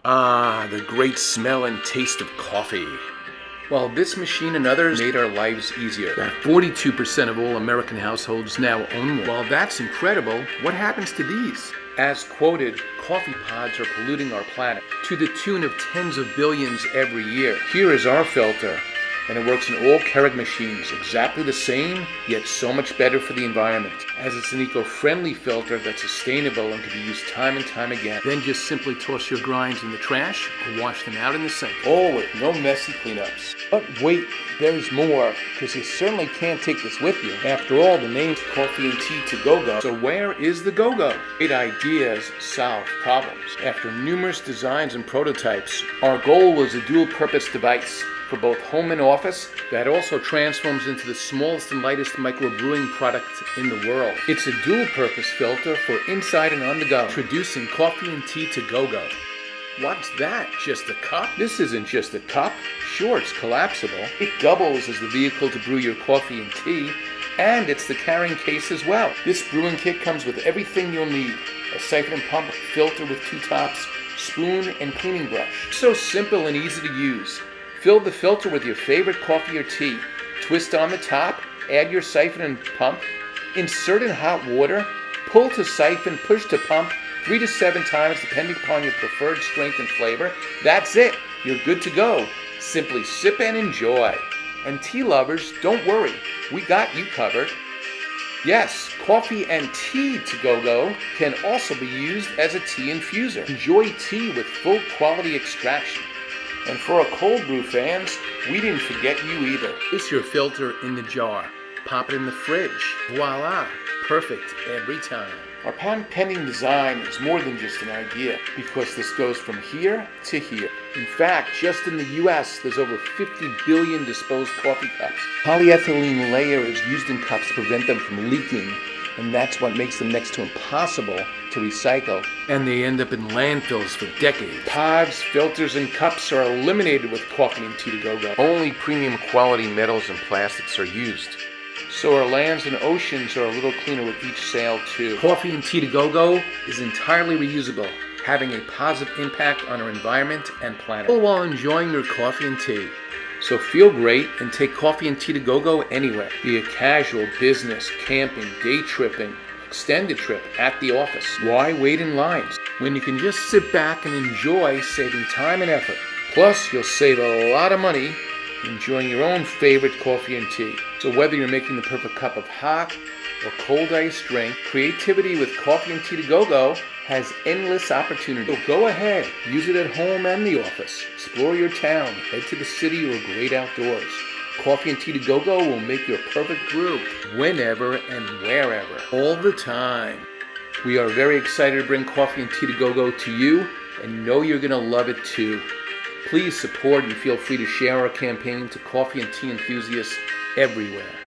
Ah, the great smell and taste of coffee. Well, this machine and others made our lives easier. 42% of all American households now own one. While that's incredible, what happens to these? As quoted, coffee pods are polluting our planet to the tune of tens of billions every year. Here is our filter, and it works in all Keurig machines, exactly the same, yet so much better for the environment, as it's an eco-friendly filter that's sustainable and can be used time and time again. Then just simply toss your grinds in the trash or wash them out in the sink. All with no messy cleanups. But wait, there's more, because you certainly can't take this with you. After all, the name's Coffee and Tea to Go-Go. So where is the Go-Go? Great ideas solve problems. After numerous designs and prototypes, our goal was a dual-purpose device for both home and office that also transforms into the smallest and lightest microbrewing product in the world. It's a dual-purpose filter for inside and on the go, introducing Coffee and Tea to Go-Go. What's that? Just a cup? This isn't just a cup. Sure, it's collapsible. It doubles as the vehicle to brew your coffee and tea, and it's the carrying case as well. This brewing kit comes with everything you'll need: a siphon and pump, filter with two tops, spoon, and cleaning brush. So simple and easy to use. Fill the filter with your favorite coffee or tea. Twist on the top, add your siphon and pump, insert in hot water, pull to siphon, push to pump, 3 to 7 times depending upon your preferred strength and flavor. That's it. You're good to go. Simply sip and enjoy. And tea lovers, don't worry. We got you covered. Yes, Coffee and Tea to Go-Go can also be used as a tea infuser. Enjoy tea with full quality extraction. And for our cold brew fans, we didn't forget you either. Place your filter in the jar. Pop it in the fridge. Voila! Perfect every time. Our patent-pending design is more than just an idea, because this goes from here to here. In fact, just in the US, there's over 50 billion disposed coffee cups. Polyethylene layer is used in cups to prevent them from leaking, and that's what makes them next to impossible to recycle. And they end up in landfills for decades. Pods, filters, and cups are eliminated with Coffee and Tea to Go-Go. Only premium quality metals and plastics are used. So our lands and oceans are a little cleaner with each sale too. Coffee and Tea to Go-Go is entirely reusable, having a positive impact on our environment and planet, all while enjoying your coffee and tea. So feel great and take Coffee and Tea to Go-Go anywhere. Be it casual, business, camping, day tripping, extended trip, at the office. Why wait in lines when you can just sit back and enjoy, saving time and effort? Plus, you'll save a lot of money enjoying your own favorite coffee and tea. So whether you're making the perfect cup of hot or cold iced drink, creativity with Coffee and Tea to Go-Go has endless opportunity. So go ahead, use it at home and the office. Explore your town, head to the city or great outdoors. Coffee and Tea to Go-Go will make your perfect brew whenever and wherever, all the time. We are very excited to bring Coffee and Tea to Go-Go to you, and know you're going to love it too. Please support and feel free to share our campaign to coffee and tea enthusiasts everywhere.